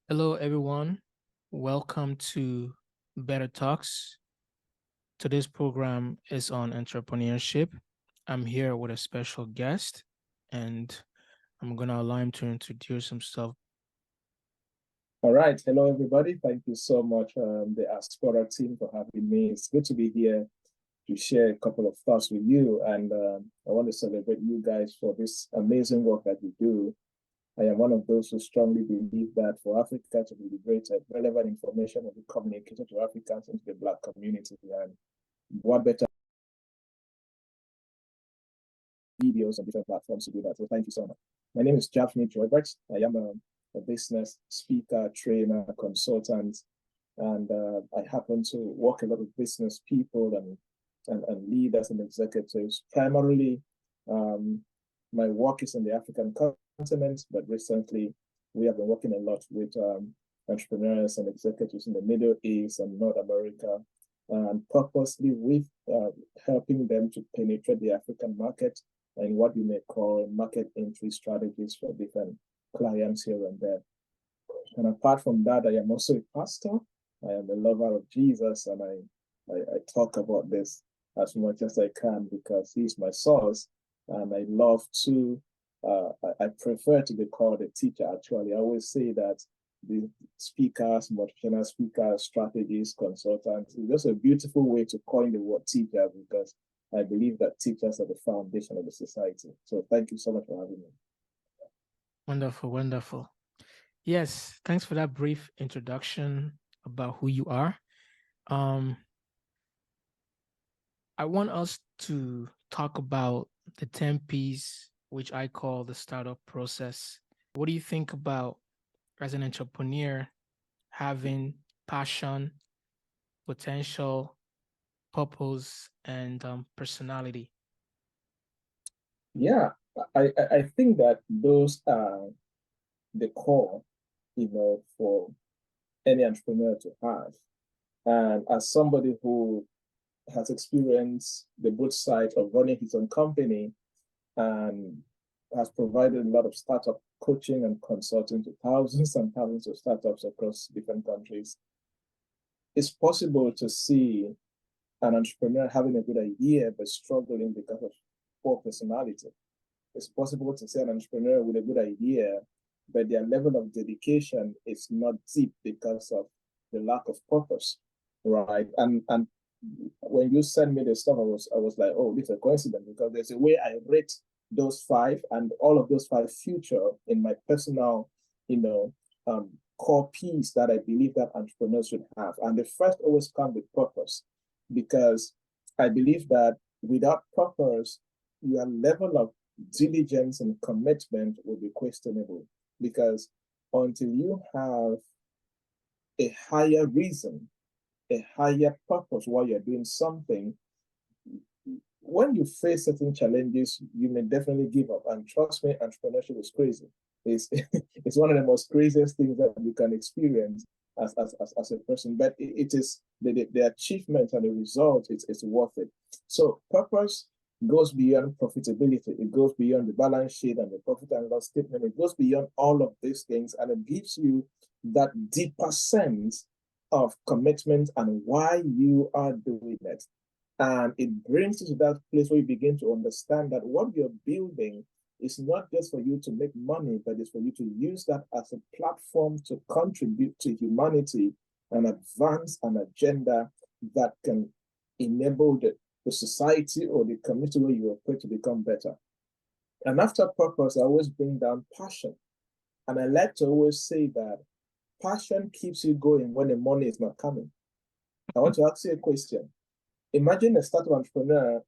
Hello, everyone. Welcome to BetterTalks. Today's program is on entrepreneurship. I'm here with a special guest, and I'm going to allow him to introduce himself. All right. Hello, everybody. Thank you so much, the Aspora team, for having me. It's good to be here to share a couple of thoughts with you. And I want to celebrate you guys for this amazing work that you do. I am one of those who strongly believe that for Africa to be liberated, relevant information will be communicated to Africans into the Black community. And what better videos on different platforms to do that? So thank you so much. My name is Javnyuy Joybert. I am a business speaker, trainer, consultant, and I happen to work a lot with business people and leaders and executives. Primarily, my work is in the African continent, but recently we have been working a lot with entrepreneurs and executives in the Middle East and North America, and purposely with helping them to penetrate the African market and what you may call market entry strategies for different clients here and there. And apart from that, I am also a pastor. I am a lover of Jesus, and I talk about this as much as I can because he's my source. And I love to, I prefer to be called a teacher, actually. I always say that the speakers, motivational speakers, strategists, consultants, it's just a beautiful way to coin the word teacher because I believe that teachers are the foundation of the society. So thank you so much for having me. Wonderful, wonderful. Yes, thanks for that brief introduction about who you are. Um, I want us to talk about the 10 P's, which I call the startup process. What do you think about as an entrepreneur having passion, potential, purpose, and personality? Yeah, I think that those are the core, for any entrepreneur to have. And as somebody who has experienced the both sides of running his own company and has provided a lot of startup coaching and consulting to thousands and thousands of startups across different countries, it's possible to see an entrepreneur having a good idea but struggling because of poor personality. It's possible to see an entrepreneur with a good idea, but their level of dedication is not deep because of the lack of purpose, right? And when you sent me the stuff, I was like, oh, this is a coincidence because there's a way I rate those five, and all of those five feature in my personal, you know, core piece that I believe that entrepreneurs should have. And the first always comes with purpose, because I believe that without purpose, your level of diligence and commitment will be questionable, because until you have a higher reason, a higher purpose why you're doing something, when you face certain challenges, you may definitely give up. And trust me, entrepreneurship is crazy. It's, it's one of the most craziest things that you can experience as a person, but it is the achievement and the result, it's worth it. So purpose goes beyond profitability. It goes beyond the balance sheet and the profit and loss statement. It goes beyond all of these things, and it gives you that deeper sense of commitment and why you are doing it. And it brings you to that place where you begin to understand that what you're building is not just for you to make money, but it's for you to use that as a platform to contribute to humanity and advance an agenda that can enable the society or the community where you operate to become better. And after purpose, I always bring down passion. And I like to always say that passion keeps you going when the money is not coming. I want to ask you a question. Imagine a startup entrepreneur.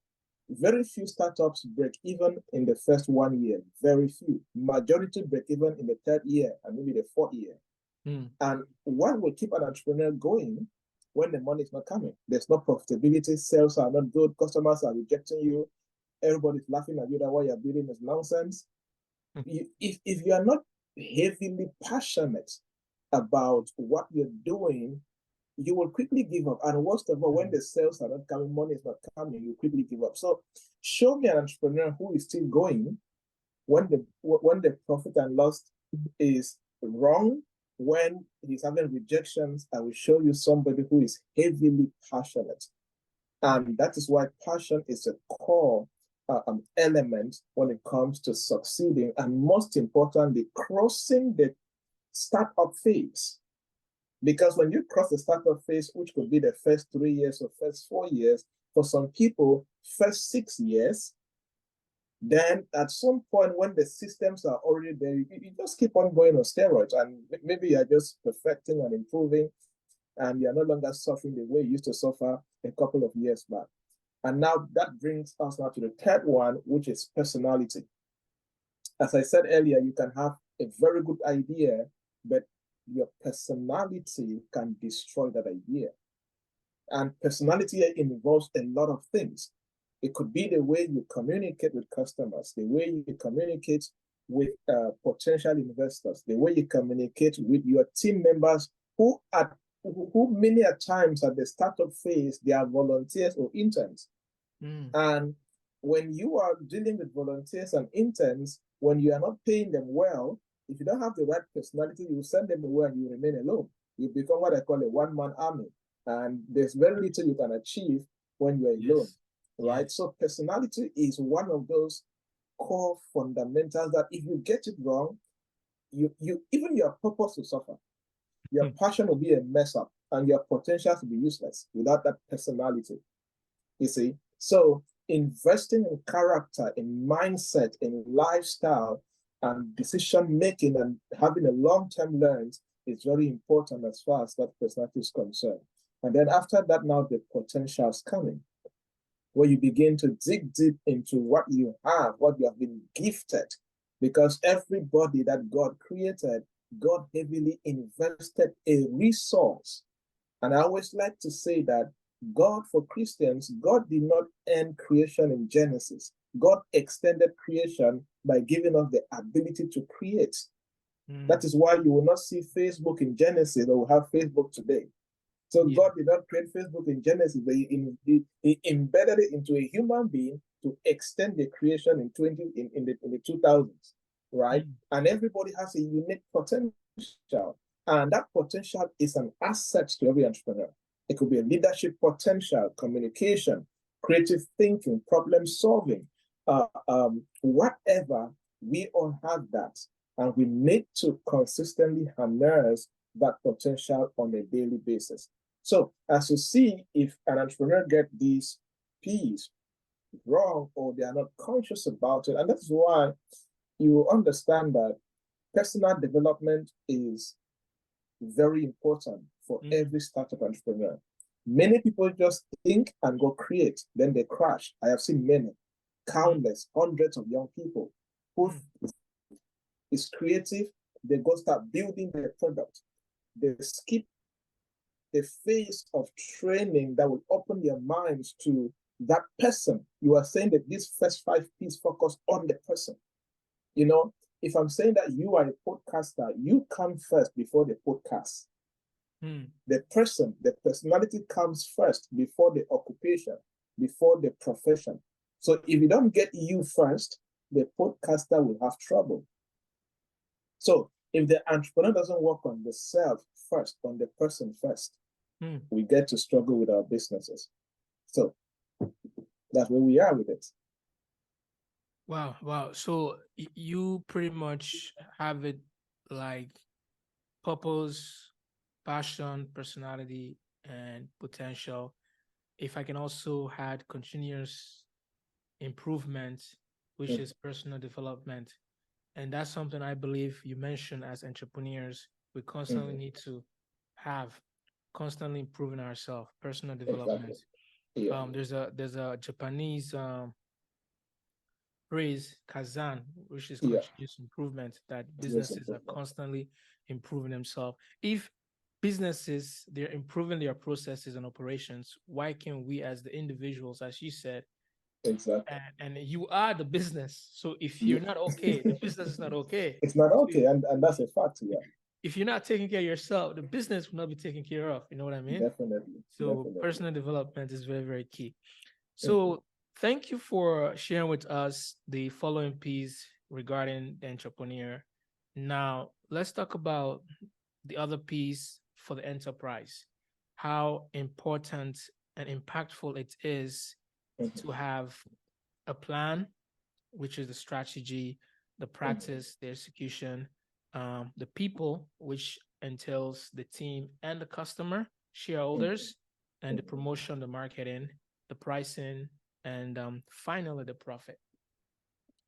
Very few startups break even in the first 1 year. Very few. Majority break even in the third year and maybe the fourth year. And what will keep an entrepreneur going when the money is not coming? There's no profitability, sales are not good, customers are rejecting you, everybody's laughing at you that what you're building is nonsense. If you are not heavily passionate about what you're doing, you will quickly give up. And worst of all, when the sales are not coming, money is not coming, you quickly give up. So show me an entrepreneur who is still going when the profit and loss is wrong when he's having rejections, I will show you somebody who is heavily passionate. And that is why passion is a core element when it comes to succeeding, and most importantly, crossing the startup phase. Because when you cross the startup phase, which could be the first 3 years or first 4 years, for some people, first 6 years, then at some point when the systems are already there, you just keep on going on steroids, and maybe you're just perfecting and improving, and you're no longer suffering the way you used to suffer a couple of years back. And now that brings us now to the third one, which is personality. As I said earlier, you can have a very good idea, but your personality can destroy that idea. And personality involves a lot of things. It could be the way you communicate with customers, the way you communicate with potential investors, the way you communicate with your team members who many a times at the startup phase, they are volunteers or interns. And when you are dealing with volunteers and interns, when you are not paying them well, if you don't have the right personality, you send them away and you remain alone. You become what I call a one-man army. And there's very little you can achieve when you're alone, right? Yes. So personality is one of those core fundamentals that if you get it wrong, you even your purpose will suffer. Your passion will be a mess up, and your potential will be useless without that personality. You see? So investing in character, in mindset, in lifestyle, and decision making, and having a long-term lens is very important as far as that personality is concerned. And then after that, now the potential is coming, where you begin to dig deep into what you have, what you have been gifted, because everybody that God created, God heavily invested a resource. And I always like to say that God, for Christians, God did not end creation in Genesis. God extended creation by giving us the ability to create. That is why you will not see Facebook in Genesis, or will have Facebook today. So God did not create Facebook in Genesis, but he embedded it into a human being to extend the creation in the 2000s, right? And everybody has a unique potential, and that potential is an asset to every entrepreneur. It could be a leadership potential, communication, creative thinking, problem solving, whatever. We all have that, and we need to consistently harness that potential on a daily basis. So as you see, if an entrepreneur gets these P's wrong, or they are not conscious about it, and that's why you understand that personal development is very important for every startup entrepreneur. Many people just think and go create, then they crash. I have seen many, countless, hundreds of young people who is creative, they go start building their product. They skip the phase of training that will open their minds to that person. You are saying that these first 5 P's focus on the person. You know, if I'm saying that you are a podcaster, you come first before the podcast. The person, the personality comes first before the occupation, before the profession. So if you don't get you first, the podcaster will have trouble. So if the entrepreneur doesn't work on the self first, on the person first, we get to struggle with our businesses. So that's where we are with it. Wow. So you pretty much have it like purpose, passion, personality, and potential. If I can also add continuous improvement, which is personal development. And that's something I believe you mentioned as entrepreneurs, we constantly need to have, constantly improving ourselves, personal development. Exactly. There's a Japanese phrase, kazan, which is continuous improvement, that businesses are constantly improving themselves. If businesses, they're improving their processes and operations, why can't we as the individuals, as you said, exactly, and you are the business. So if you're not okay, the business is not okay. It's not okay, and that's a fact. If you're not taking care of yourself, the business will not be taken care of. You know what I mean? Definitely. So personal development is very, very key. So thank you for sharing with us the following piece regarding the entrepreneur. Now let's talk about the other piece for the enterprise, how important and impactful it is to have a plan, which is the strategy, the practice, the execution, the people, which entails the team and the customer, shareholders, and the promotion, the marketing, the pricing, and finally the profit.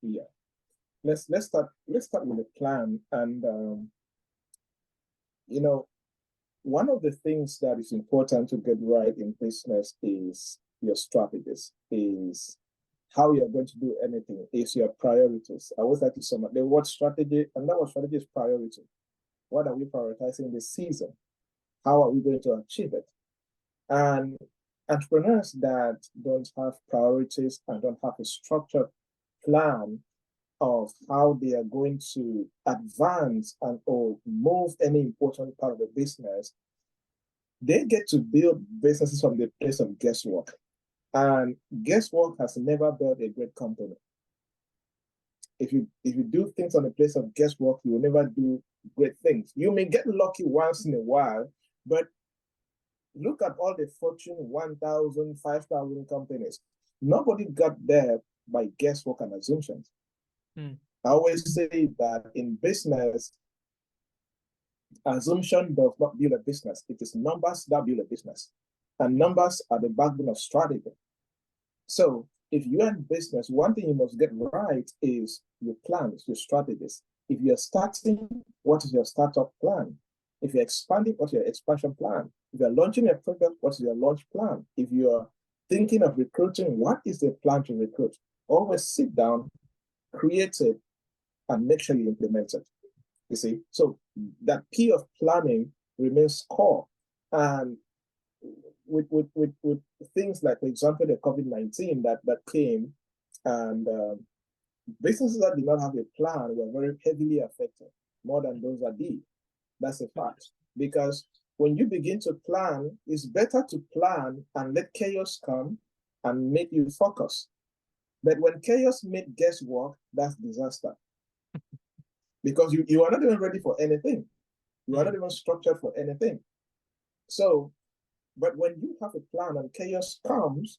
Yeah. Let's start with the plan. And one of the things that is important to get right in business is your strategies, is how you're going to do anything, is your priorities. I always like to sum up the word strategy, and that word strategy is priority. What are we prioritizing this season? How are we going to achieve it? And entrepreneurs that don't have priorities and don't have a structured plan of how they are going to advance and or move any important part of the business, they get to build businesses from the place of guesswork. And guesswork has never built a great company. If you do things on the place of guesswork, you will never do great things. You may get lucky once in a while, but look at all the Fortune 1,000, 5,000 companies. Nobody got there by guesswork and assumptions. I always say that in business, assumption does not build a business. It is numbers that build a business. And numbers are the backbone of strategy. So if you're in business, one thing you must get right is your plans, your strategies. If you're starting, what is your startup plan? If you're expanding, what's your expansion plan? If you're launching a product, what's your launch plan? If you're thinking of recruiting, what is the plan to recruit? Always sit down, create it, and make sure you implement it. You see, so that P of planning remains core. And with things like, for example, the COVID-19 that came, and businesses that did not have a plan were very heavily affected, more than those that did. That's a fact. Because when you begin to plan, it's better to plan and let chaos come and make you focus. But when chaos made guesswork, that's disaster. Because you are not even ready for anything. You are not even structured for anything. So, but when you have a plan and chaos comes,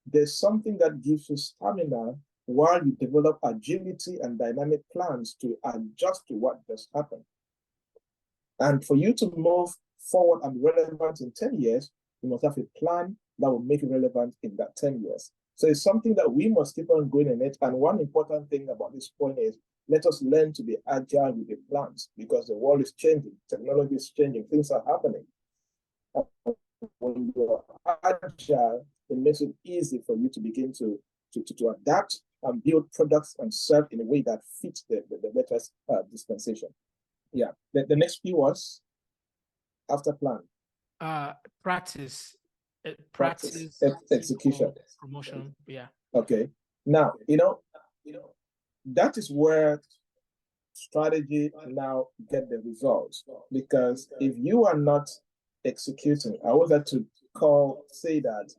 there's something that gives you stamina while you develop agility and dynamic plans to adjust to what just happened. And for you to move forward and relevant in 10 years, you must have a plan that will make you relevant in that 10 years. So it's something that we must keep on going in it. And one important thing about this point is, let us learn to be agile with the plans, because the world is changing, technology is changing, things are happening. When you're agile, it makes it easy for you to begin to adapt and build products and serve in a way that fits the latest dispensation. Yeah. The next P was after plan. Practice. Practice. Execution. Promotion. Yeah. Okay. Now, that is where strategy now get the results. Because if you are not executing, I would like to say that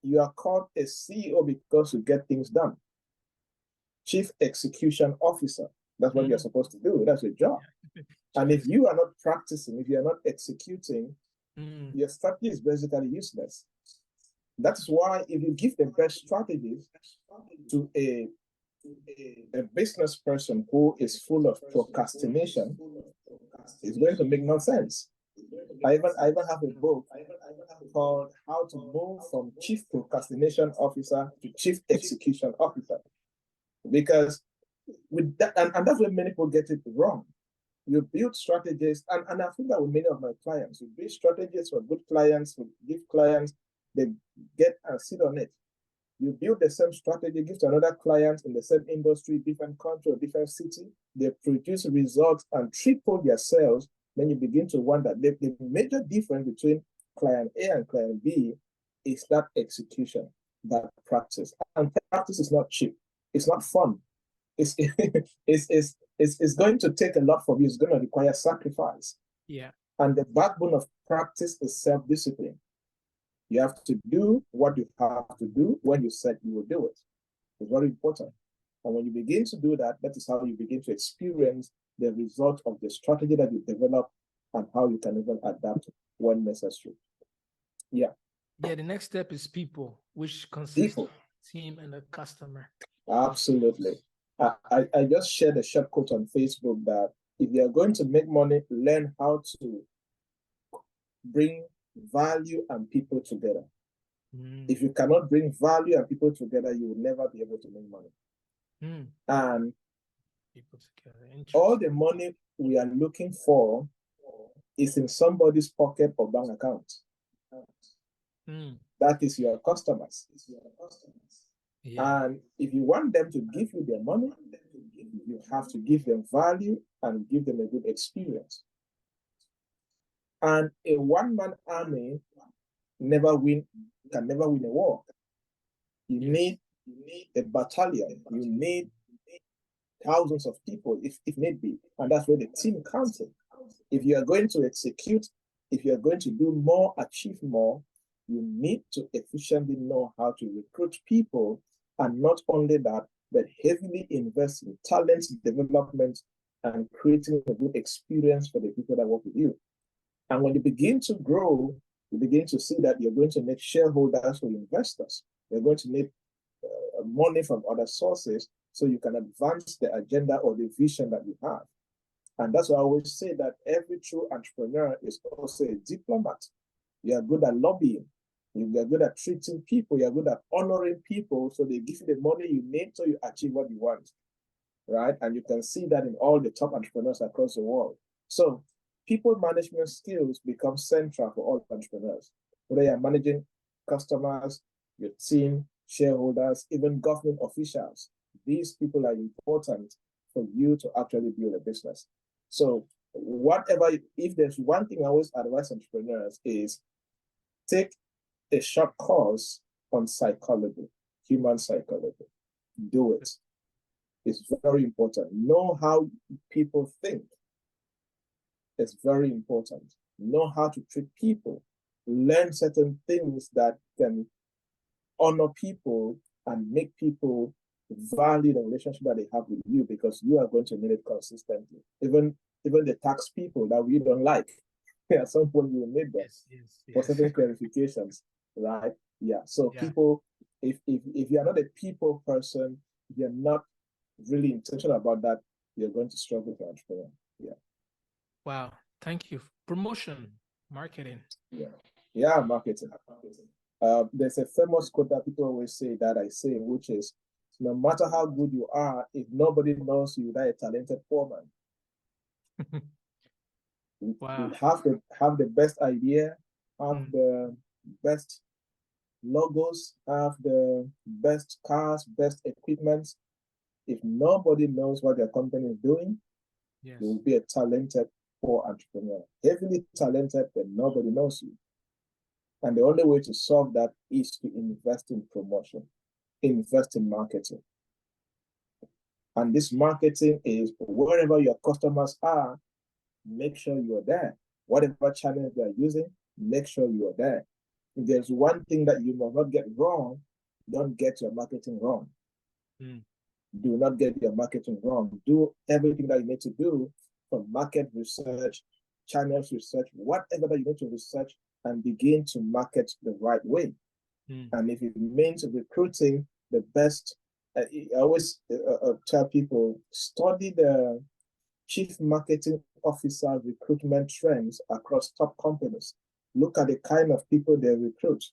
you are called a CEO because you get things done. Chief Execution Officer. That's what you're supposed to do. That's your job. And if you are not practicing, if you're not executing, your strategy is basically useless. That's why if you give the best strategies to a business person who is full of procrastination, it's going to make no sense. I even have a book called How to Move from Chief Procrastination Officer to Chief Execution Officer. Because with that, and that's where many people get it wrong. You build strategies, and I think that with many of my clients, you build strategies for good clients, for give clients, they get and sit on it. You build the same strategy, give to another client in the same industry, different country or different city, they produce results and triple their sales. Then you begin to wonder, the major difference between client A and client B is that execution, that practice. And practice is not cheap. It's not fun. It's going to take a lot from you. It's going to require sacrifice. Yeah. And the backbone of practice is self-discipline. You have to do what you have to do when you said you will do it. It's very important. And when you begin to do that, that is how you begin to experience the result of the strategy that you develop and how you can even adapt when necessary. Yeah. Yeah, the next step is people, which consists People. of team and the customer. Absolutely. I just shared a short quote on Facebook that if you are going to make money, learn how to bring value and people together. If you cannot bring value and people together, you will never be able to make money. And People together. all the money we are looking for is in somebody's pocket or bank account. That is your customers. Yeah. And if you want them to give you their money, you have to give them value and give them a good experience. And a one-man army can never win a war. You need a battalion. You need thousands of people if need be. And that's where the team comes in. If you are going to execute, if you are going to do more, achieve more, you need to efficiently know how to recruit people, and not only that, but heavily invest in talent development and creating a good experience for the people that work with you. And when you begin to grow, you begin to see that you're going to need shareholders or investors. You're going to need money from other sources so you can advance the agenda or the vision that you have. And that's why I always say that every true entrepreneur is also a diplomat. You are good at lobbying. You are good at treating people. You are good at honoring people, so they give you the money you need so you achieve what you want, right? And you can see that in all the top entrepreneurs across the world. So people management skills become central for all entrepreneurs. Whether you're managing customers, your team, shareholders, even government officials, these people are important for you to actually build a business. So if there's one thing I always advise entrepreneurs is take a short course on psychology, human psychology. Do it. It's very important. Know how people think. It's very important. Know how to treat people. Learn certain things that can honor people and make people value the relationship that they have with you, because you are going to need it consistently. Even the tax people that we don't like, at some point you will need them for certain clarifications, right? Yeah. So people, if you're not a people person, you're not really intentional about that, you're going to struggle to entrepreneur. Yeah. Wow. Thank you. Promotion, marketing. Yeah, marketing. There's a famous quote that people always say that I say, which is, no matter how good you are, if nobody knows you, you're a talented poor man. Wow. You have the best idea, have the best logos, have the best cars, best equipment. If nobody knows what their company is doing, you will be a talented poor entrepreneur. Heavily talented, but nobody knows you. And the only way to solve that is to invest in promotion, invest in marketing. And this marketing is wherever your customers are, make sure you're there. Whatever channels they're using, make sure you're there. If there's one thing that you must not get wrong, don't get your marketing wrong. Do not get your marketing wrong. Do everything that you need to do, from market research, channels research, whatever that you need to research, and begin to market the right way. And if it means recruiting the best, I always tell people, study the chief marketing officer recruitment trends across top companies. Look at the kind of people they recruit.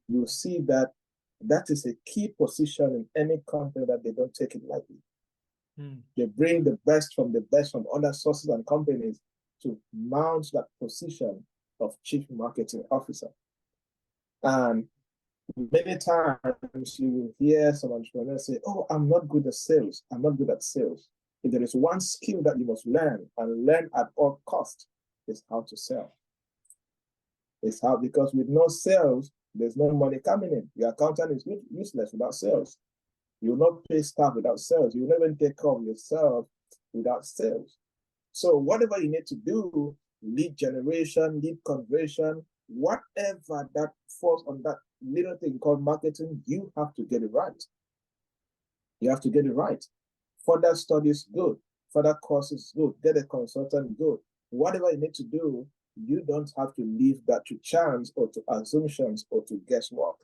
You'll see that is a key position in any company, that they don't take it lightly. They bring the best from other sources and companies to mount that position of chief marketing officer. And many times you will hear some entrepreneurs say, oh, I'm not good at sales. I'm not good at sales. If there is one skill that you must learn, and learn at all costs, is how to sell. It's how, because with no sales, there's no money coming in. Your accountant is useless without sales. You will not pay staff without sales. You will never take care of yourself without sales. So whatever you need to do, lead generation, lead conversion, whatever that falls on that little thing called marketing, you have to get it right. You have to get it right. Further studies, good. Further courses, good. Get a consultant, good. whatever you need to do, you don't have to leave that to chance or to assumptions or to guesswork,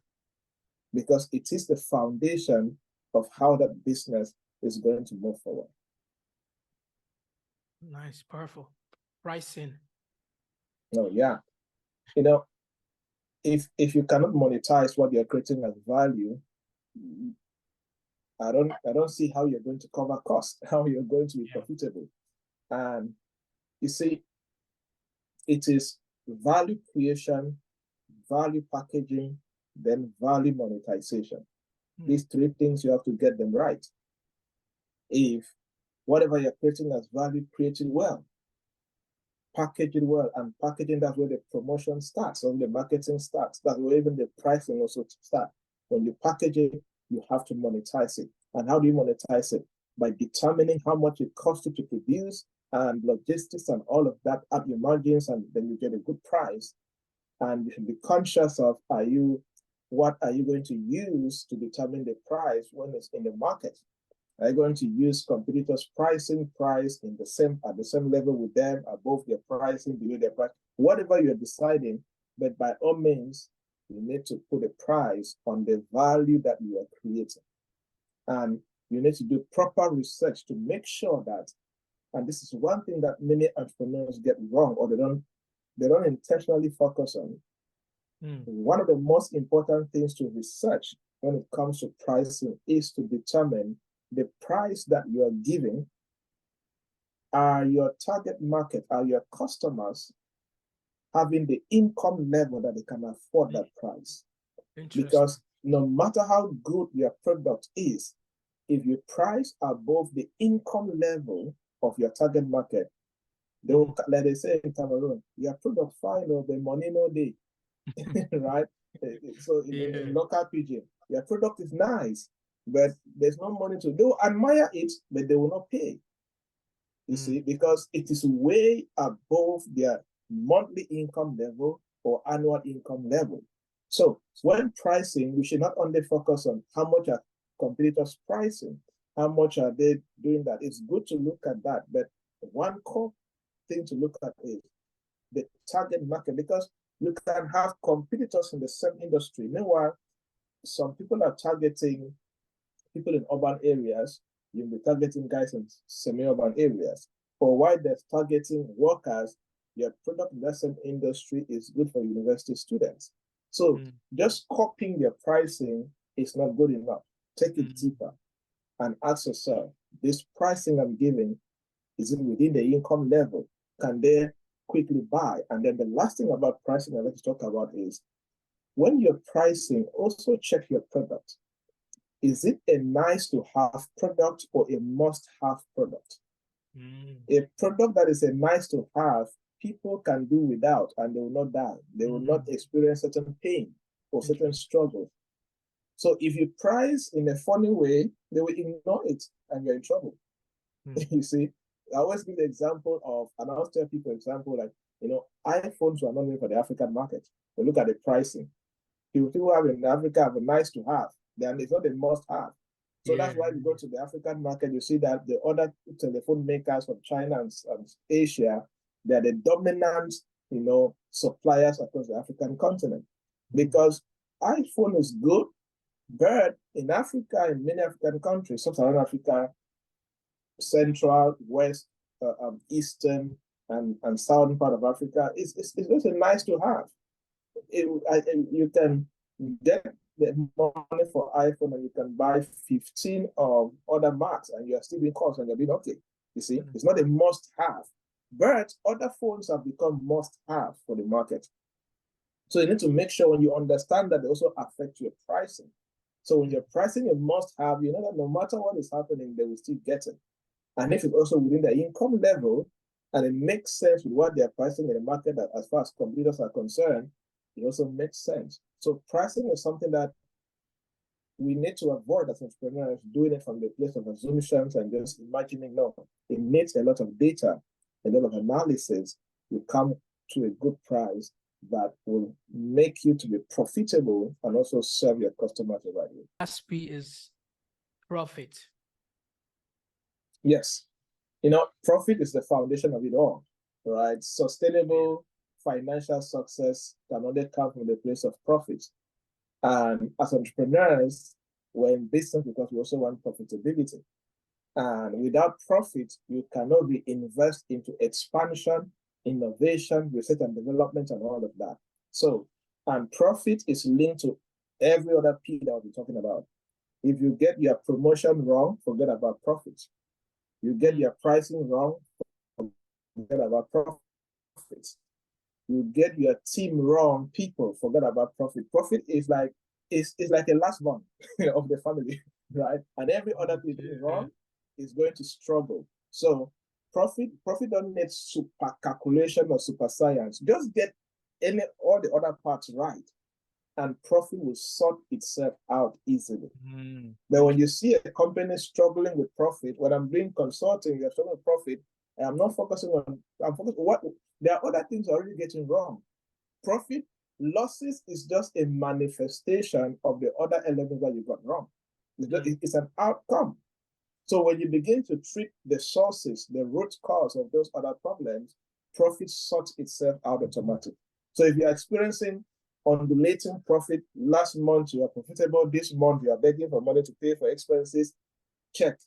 because it is the foundation of how that business is going to move forward. Nice, powerful. Pricing. No, yeah. You know, if you cannot monetize what you're creating as value, I don't see how you're going to cover costs, how you're going to be profitable. And you see, it is value creation, value packaging, then value monetization. These three things, you have to get them right. If whatever you're creating as value, create it well, package it well, and packaging, that's where the promotion starts, or the marketing starts. That's where even the pricing also starts. When you package it, you have to monetize it. And how do you monetize it? By determining how much it costs you to produce, and logistics and all of that, up your margins, and then you get a good price. And you should be conscious of, what are you going to use to determine the price when it's in the market? Are you going to use competitors' pricing, price at the same level with them, above their pricing, below their price? Whatever you're deciding, but by all means, you need to put a price on the value that you are creating. And you need to do proper research to make sure that, and this is one thing that many entrepreneurs get wrong, or they don't intentionally focus on. One of the most important things to research when it comes to pricing is to determine the price that you are giving. Are your target market, are your customers having the income level that they can afford that price? Because no matter how good your product is, if you price above the income level of your target market, they will, like they say in Cameroon, your product fine or the money no day. Right? So in local pidgin, your product is nice, but there's no money to do. Admire it, but they will not pay. You see, because it is way above their monthly income level or annual income level. So when pricing, we should not only focus on how much are competitors pricing, how much are they doing that. It's good to look at that, but one core thing to look at is the target market, because you can have competitors in the same industry. Meanwhile, some people are targeting people in urban areas, you'll be targeting guys in semi-urban areas. Or while they're targeting workers, your product in that same industry is good for university students. So just copying your pricing is not good enough. Take it deeper and ask yourself, this pricing I'm giving, is it within the income level? Can they quickly buy? And then the last thing about pricing I'd like to talk about is, when you're pricing, also check your product. Is it a nice to have product or a must have product? A product that is a nice to have, people can do without and they will not die. They will not experience certain pain or certain struggle. So if you price in a funny way, they will ignore it and you're in trouble. You see, I always give the example of, and I always tell people, like, iPhones were not made for the African market. But look at the pricing. People who have in Africa have a nice to have, then it's not a must have. So that's why you go to the African market, you see that the other telephone makers from China and Asia, they're the dominant, suppliers across the African continent. Because iPhone is good, but in Africa, in many African countries, sub-Saharan Africa, Central, West, Eastern, and Southern part of Africa, it's just a nice to have. You can get the money for iPhone and you can buy 15 of other marks and you're still being cost and you're being okay. You see, it's not a must have, but other phones have become must have for the market. So you need to make sure when you understand that they also affect your pricing. So when you're pricing a must have, you know that no matter what is happening, they will still get it. And if it's also within their income level and it makes sense with what they're pricing in the market, that as far as competitors are concerned, it also makes sense. So pricing is something that we need to avoid as entrepreneurs, doing it from the place of assumptions and just imagining. No, it needs a lot of data, a lot of analysis. You come to a good price that will make you to be profitable and also serve your customers the right way. Last P is profit. Yes. Profit is the foundation of it all. right? Sustainable financial success can only come from the place of profit. And as entrepreneurs, we're in business because we also want profitability. And without profit, you cannot reinvest into expansion, innovation, research and development, and all of that. So, and profit is linked to every other P that we'll be talking about. If you get your promotion wrong, forget about profit. You get your pricing wrong, forget about profit. You get your team wrong, people, forget about profit. Profit is like a last one of the family, right? And every other thing wrong is going to struggle. So profit don't need super calculation or super science. Just get all the other parts right, and profit will sort itself out easily. But when you see a company struggling with profit, when I'm doing consulting, you're struggling with profit, I'm not focusing on, I'm focusing what there are other things already getting wrong. Profit losses is just a manifestation of the other elements that you got wrong. It's an outcome. So when you begin to treat the sources, the root cause of those other problems, profit sorts itself out automatically. So if you're experiencing undulating profit, last month you are profitable, this month you are begging for money to pay for expenses, check.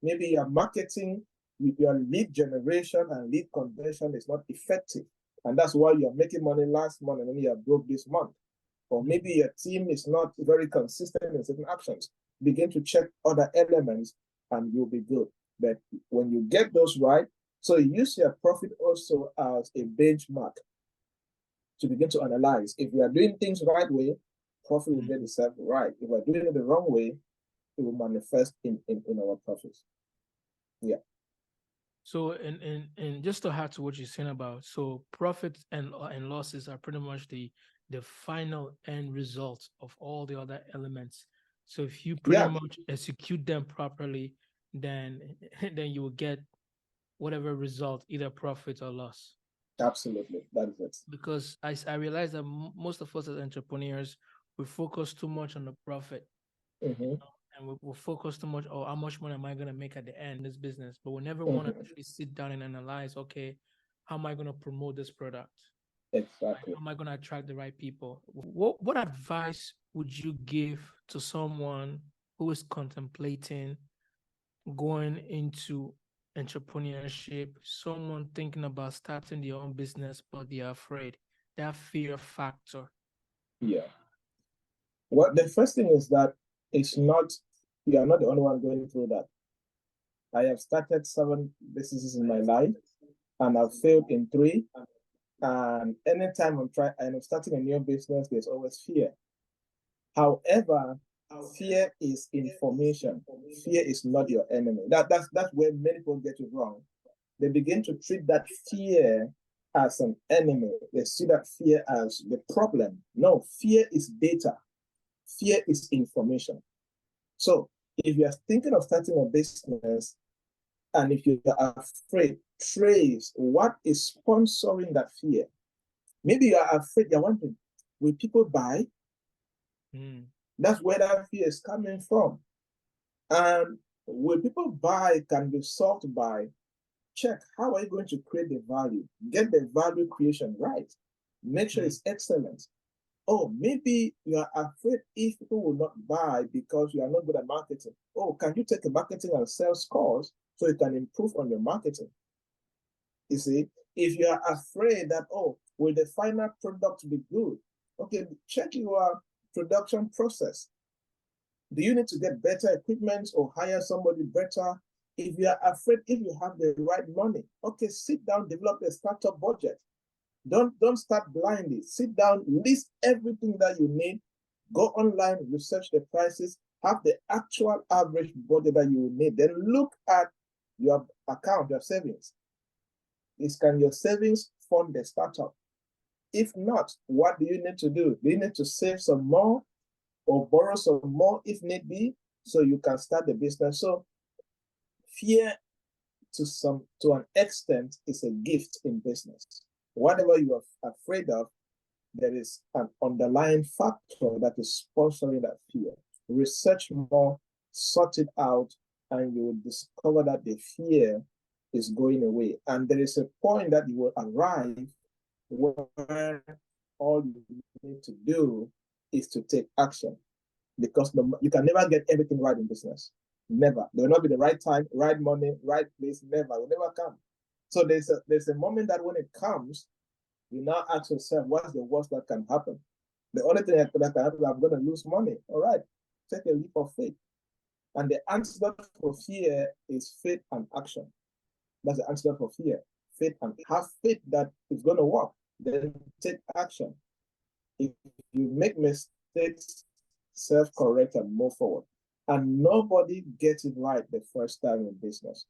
Maybe your marketing, your lead generation and lead conversion is not effective. And that's why you're making money last month and then you are broke this month. Or maybe your team is not very consistent in certain actions. Begin to check other elements and you'll be good. But when you get those right, so use your profit also as a benchmark to begin to analyze. If we are doing things the right way, profit will get itself right. If we're doing it the wrong way, it will manifest in our profits. Yeah. So, and just to add to what you're saying about, so profits and losses are pretty much the final end result of all the other elements. So if you pretty much execute them properly, then you will get whatever result, either profit or loss. Absolutely, that is it. Because I realize that most of us as entrepreneurs, we focus too much on the profit. Mm-hmm. And we'll focus too much, oh, how much money am I going to make at the end of this business? But we never want to actually sit down and analyze, okay, how am I going to promote this product? Exactly. How am I going to attract the right people? What advice would you give to someone who is contemplating going into entrepreneurship, someone thinking about starting their own business, but they're afraid, that fear factor? Yeah. Well, the first thing is that you are not the only one going through that. I have started 7 businesses in my life and I've failed in 3. And anytime I'm starting a new business, there's always fear. However, fear is information. Fear is not your enemy. That's where many people get it wrong. They begin to treat that fear as an enemy. They see that fear as the problem. No, fear is data. Fear is information. So if you're thinking of starting a business and if you are afraid, trace what is sponsoring that fear. Maybe you are afraid, you're wondering, will people buy? That's where that fear is coming from. And will people buy can be solved by check how are you going to create the value, get the value creation right, make sure it's excellent. Oh, maybe you are afraid if people will not buy because you are not good at marketing. Oh, can you take a marketing and sales course so you can improve on your marketing? You see, if you are afraid that, oh, will the final product be good? Okay, check your production process. Do you need to get better equipment or hire somebody better? If you are afraid, if you have the right money, okay, sit down, develop a startup budget. Don't start blindly. Sit down, list everything that you need, go online, research the prices, have the actual average budget that you will need. Then look at your account, your savings. Can your savings fund the startup? If not, what do you need to do? Do you need to save some more or borrow some more if need be so you can start the business? So fear to an extent is a gift in business. Whatever you are afraid of, there is an underlying factor that is sponsoring that fear. Research more, sort it out, and you will discover that the fear is going away. And there is a point that you will arrive where all you need to do is to take action, because you can never get everything right in business. Never. There will not be the right time, right money, right place. Never. It will never come. So there's a moment that when it comes, you now ask yourself, what's the worst that can happen? The only thing that can happen is I'm going to lose money. All right. Take a leap of faith. And the antidote for fear is faith and action. That's the antidote for fear. Faith and have faith that it's going to work. Then take action. If you make mistakes, self-correct and move forward. And nobody gets it right the first time in business.